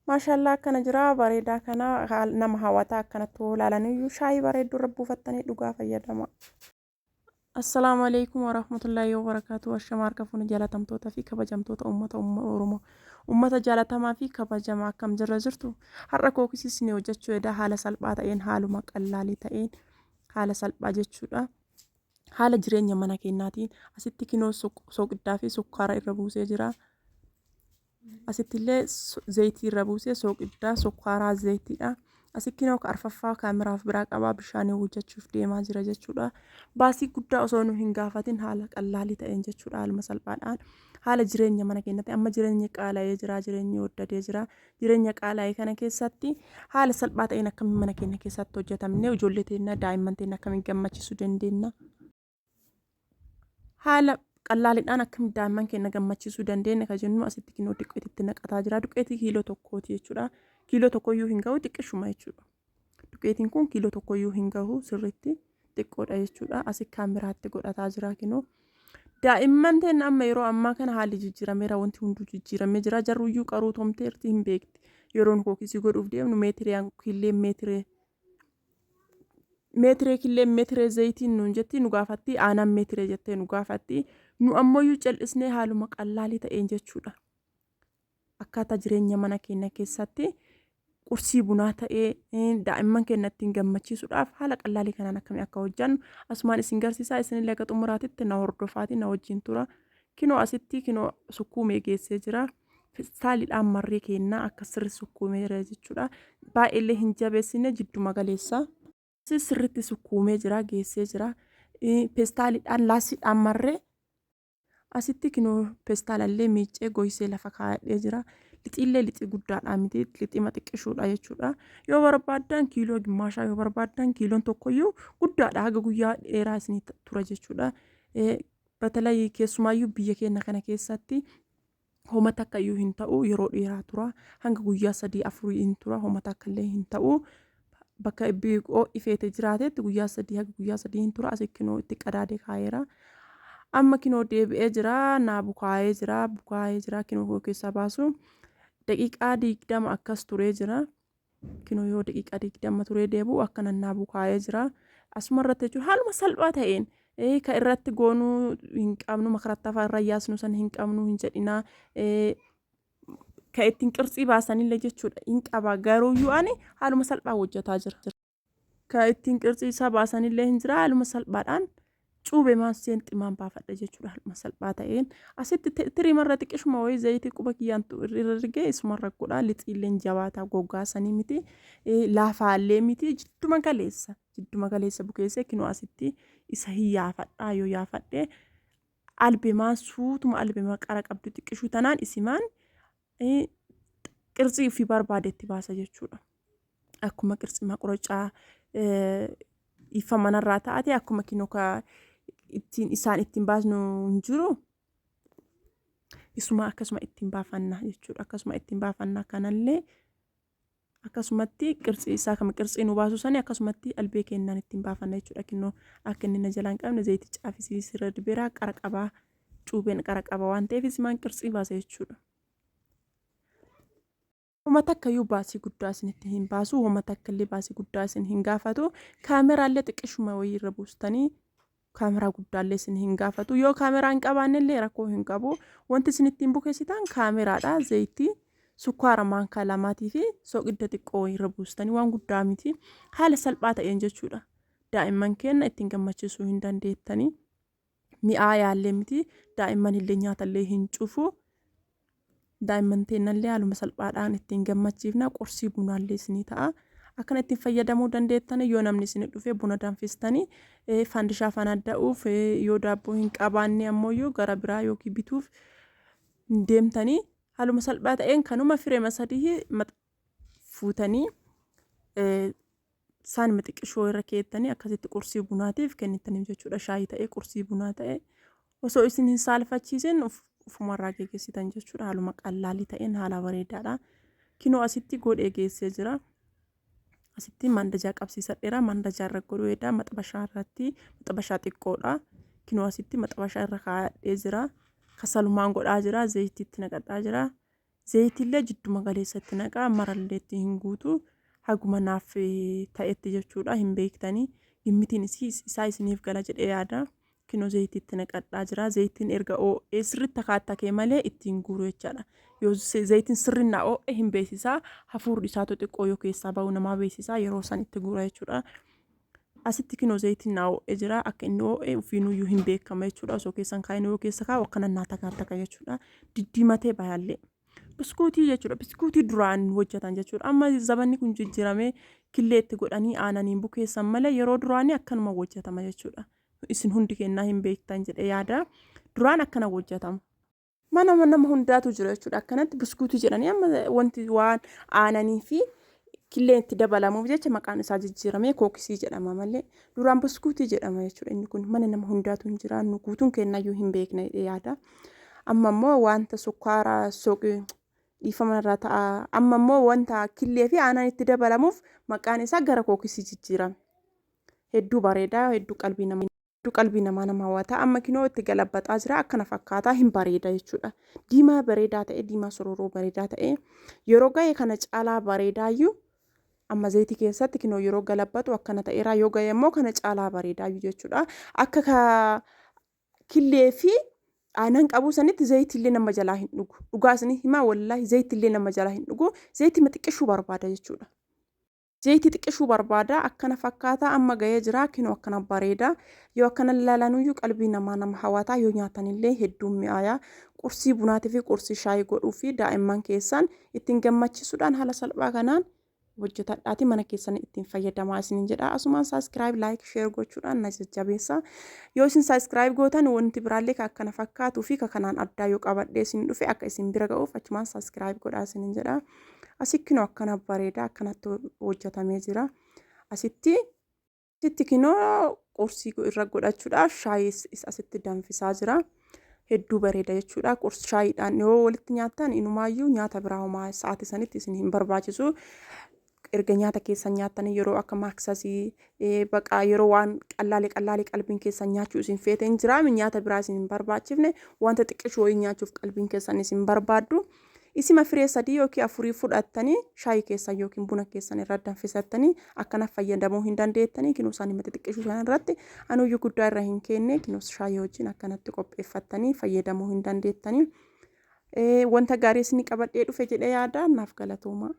Maashaallah akkana jira bareedaa kana nama hawwataa akkanatti ilaalaniyyuu shaayii bareedduu irra buufattanii dhugaa fayyadama. Assalaamu alaykum warahmatullahi wabarakatuh. Ashama harkafuun jaalatamtoota fi kabajamtoota uummata Oromoo. Uummata jaalatamaa fi kabajamaa akkam jirtu. Har'a kookisni hojjechuu edaa haala salphaa ta'een haaluma qallaalii ta'een haala salphaa jechuudha. Haala jireenya mana keenyaatiin asitti kinoo soqiddaa fi sukkaara irra buusee jira. Asittillee zayitii irra buusee soqiddaa sukkaaraa zayitiidha. Asitti kinoo arfaffaa kaameraaf biraa qabaa bishaanii hojjechuuf deemaa jira jechuudha. Baasii guddaa osoo nu hin gaafatin haala qallaalii ta'een jechuudha. Haaluma salphaadhaan haala jireenya mana keenyaatti amma jireenyi qaala'ee jira, jireenyi waddadee jira. Jireenya qaala'ee kana keessatti haala salphaa ta'een akkamiin mana keenya keessatti hojjetamne ijoollee teenya daa'imman teenya akkamiin gammachiisuu dandeenya. Haala qallaaliidhaan akkamiin daa'imman keenya gammachiisuu dandeenya kan jennu asitti kinoo xiqqeetitti naqataa jira. Duqeetii kiiloo tokkooti jechuudha. Kiiloo tokkoyyuu hin gahu xiqqishuma jechuudha. Duqeetiin kun kiiloo tokkoyyuu hin gahu sirriitti xiqqoodha jechuudha. Asi kaameraatti godhataa jira kinoo. Daa'imman teenya amma yeroo ammaa kana haalli jijjiirameera wanti hunduu jijjiiramee jira. Jarruyyuu qaruu tomteerti hin beekti. Yeroon kookisii godhuuf deemnu meetiree zayitiin nuun jetti nu gaafatti aanan meetiree jettee nu gaafatti nu ammoyyuu cal'isnee haaluma qallaalii ta'een jechuudha. Akkaataa jireenya mana keenya keessatti qursii bunaa ta'ee daa'imman keenya ittiin gammachiisuudhaaf haala qallaalii kanaan akkamii akka hojjannu asumaan isin garsiisaa isinillee akka xumuraatitti na hordofaati na wajjin tura. Kinoo asitti kinoo sukkuumee geessee jira. Saaliidhaan marree keenyaa akka sirri sukkuumeera jechuudha. Baay'eellee hin jabeessine jidduma galeessa. Sirriitti sukkuumee jira geessee jira. Peestaaliidhaan laasiidhaan marree asitti kinoo peestaalallee miicee goysee lafa kaa'adhee jira. Lixiillee lixii guddaadhaa miti lixima xiqqishuudha jechuudha. Yoo barbaaddan kiiloo gimmaashaa yoo barbaaddan kiiloon tokkoyyuu guddaadha haga guyyaa dheeraa isinii tura jechuudha. Batalay keessumaayyuu biyya keenya kana keessatti homata akkayyuu hin ta'u yeroo dheeraa tura. Hanga guyyaa 3-4 hin tura homata akkallee hin ta'u. Bakka biiqoo ifeete jiraatetti guyyaa 3 haga guyyaa 3 hin tura asitti kinoo itti qadaadee kaa'eera. Amma kinoo deebi'ee jira naa bukaa'ee jira kinoo keessaa baasu. Daqiiqaa 20 akkas turee jira. Kinoo yoo daqiiqaa 20 turee deebi'u akkana naa bukaa'ee jira. Asuma irratti jechuun haaluma salphaa ta'een kan irratti goonuu hin qabnu makarattafaa irra yaasnu san hin qabnu hin jedhinaa. Kan ittiin qirtsii baasanillee jechuudha hin qaba garuuyyuu ani haaluma salphaa hojjetaa jira. Kan ittiin qirtsii isaa baasanillee hin jira haaluma salphaadhaan cuubee maaseen ximaan baafadha jechuudha haaluma salphaa ta'een. Asitti tiriimarra xiqqishuma wayii zayitii quba kiyyaan irra rigee isumarra godhaa lixiilleen jabaataa goggaasanii miti laafaallee miti jidduma galeessa bukeessee kinoo asitti isa hin yaafadhaa yoo yaafadhee albeemaa suutuma albeemaa qara qabdu xiqqishuu tanaan isimaan qirtsii fi barbaadetti baasa jechuudha. Akkuma qirtsii maqorocaa ifa manarraa taate akkuma kinoo isaan ittiin baasnu hin jiru. Isuma akkasuma ittiin baafanna jechuudha. Akkasuma ittiin baafanna kanallee akkasumatti qirtsii isaa kama qirtsii nu baasu sanii akkasumatti albee keenyaan ittiin baafanna jechuudha. Kinoo akka inni na jalaan qabne zayitii caafisiisirra dibeeraa qara qabaa cuubeen qara qaba waan ta'eef isimaan qirtsii baasa jechuudha. Homata akkayyuu baasii guddaa isinitti hin baasu homata akkallee baasii guddaa isin hin gaafatu kaameraallee xiqqishuma wayii irra buustanii kaameraa guddaallee isin hin gaafatu yoo kaameraa hin qabaannellee rakkoo hin qabu wanti isinitti hin bukeessitan kaameraadha zayitii sukkaara maankaa lamaatii fi soqidda xiqqoo wayii irra buustanii waan guddaa miti haala salphaa ta'een jechuudha. Daa'imman keenya ittiin gammachiisuu hin dandeettanii mi'aa yaallee miti daa'imman illee nyaatallee hin cufu. Daa'imman teenyallee haaluma salphaadhaan ittiin gammachiifna qursii bunaallee isinii ta'a. Akkana ittiin fayyadamuu dandeettan yoo namni isin dhufee buna danfistanii fandishaa fanadda'uuf yoo daabboo hin qabaanne ammoo gara biraa yookiin bituuf deemtanii haaluma salphaa ta'een kanuma fireema sadii fuutanii isaan xiqqishoo irra keettanii akkasitti qursii bunaatiif kennitaniif jechuudha. Shaayii ta'ee qursii bunaa ta'ee osoo isin hin saalfachiisin ufumarraa geggeessitan jechuudha. Haaluma qallaalii ta'een haala bareedaadha. Kinoo asitti godhee geessee jira. Asitti mandajaa qabsiisadheera. Mandajaa irra godhuu edaa maxabashaa irratti maxabashaa xiqqoodha. Kinoo asitti maxabashaa irra kaa'adhee jira. Kasalumaan godhaa jira. Zayitiitti naqadhaa jira. Zayitillee jidduma galeessatti naqaa maralleetti hin guutu haguma naaf ta'etti jechuudha hin beektanii gimmitiin isaa isiniif gala jedhee yaada. Kinoo zayitiitti naqadhaa jira. Zayitiin erga oo'ee sirriitti takaatakee malee ittiin guuru jechaadha. Yoo zayitiin sirriin oo'ee hin beeksisaa hafuurri isaa xiqqoo yoo keessaa ba'u namaa beeksisaa yeroo san itti guura jechuudha. Asitti kinoo zayitiin oo'ee jira. Akka inni oo'ee ofiinuyyuu hin beekama jechuudha. Osoo keessan kaa'in yoo keessa kaa'u akkana naa takaataka jechuudha. Diddiimatee bayaallee. Biskuutii jechuudha. Biskuutii duraan hojjetan jechuudha. Amma zabanni kun jijjiiramee killeetti godhanii aananiin bukeessan malee yeroo duraanii akkanuma hojjetama jechuudha. Isin hundi kennaa hin beektan jedhee yaada. Duraan akkana hojjetama. Mana nama hundaatu jira jechuudha. Akkanatti biskuutii jedhanii amma wanti waan aananii fi killeen itti dabalamuuf jecha maqaan isaa jijjiiramee kookisii jedhama malee duraan biskuutii jedhama jechuudha. Inni kun mana nama hundaatu hin jiraannu guutuun kennayyuu hin beekna jedhee yaada. Amma immoo wanta sukkaaraa soqii dhiifama irra ta'a. Amma immoo wanta killee fi aanan itti dabalamuuf maqaan isaa gara kookisii jijjiirame. Hedduu bareedaa, hedduu qalbii namaa nama hawwata. Amma kinoo itti galabbataa jira. Akkana fakkaataa hin bareeda jechuudha. Diimaa bareedaa ta'e, diimaa sororoo bareedaa ta'e yeroo ga'e kana caalaa bareedaayyuu amma zayitii keessatti kinoo yeroo galabbatu akkana ta'eera. Yoo ga'e immoo kana caalaa bareedaayyuu jechuudha. Akka killee fi aanan qabu sanitti zayitillee nama jalaa hin dhugu. Dhugaasni himaa wallaahi zayitillee nama jalaa hin dhugu. Zayitii xiqqishuu barbaada jechuudha. Zayitii xiqqishuu barbaada akkana fakkaataa amma ga'ee jira kinoo akkana bareeda. Yoo akkana ilaalanuyyuu qalbii nama hawwataa yoo nyaatanillee hedduun mi'aayaa. Qursii bunaatii fi qursii shaayii godhuu fi daa'imman keessan ittiin gammachiisuudhaan haala salphaa kanaan hojjetadhaati mana keessan ittiin fayyadamaa isiniin jedha. Asumaan saabskiraayib, laayik, sheer gochuudhaan na jajjabeessa. Yoo isin saabskiraayib gootan wanti biraallee akkana fakkaatuu fi kanaan addaa yoo qabadhee isin dhufe akka isin bira ga'uuf achumaan saabskiraayib godhaa isiniin jedha. Asitti kinoo akkana bareeda akkanatti hojjetamee jira. Asitti kinoo qursii irra godhachuudhaaf shaayii asitti danfisaa jira. Hedduu bareeda jechuudha. Qursii shaayiidhaan yoo walitti nyaattan inumaayyuu nyaata biraa homaa sa'aatii sanitti isin hin barbaachisu. Erga nyaata keessan nyaattan yeroo akka maaksasii baqaa yeroo waan qallaalee qalbiin keessan nyaachuu isin feete hin jiraame nyaata biraa isin hin barbaachifne wanta xiqqishoo nyaachuuf qalbiin keessan isin barbaaddu. Isima firee sadii yookiin afurii fudhattanii shaayii keessan yookiin buna keessan irra danfisattanii akkana fayyadamuu hin dandeettanii kinoo isaanii mata xiqqishuu sana irratti anuyyuu guddaa irra hin kenne kinoo shaayii wajjin akkanatti qopheeffattanii fayyadamuu hin dandeettanii. Wanta gaarii isin qabadhee dhufe jedhee yaada naaf galatooma.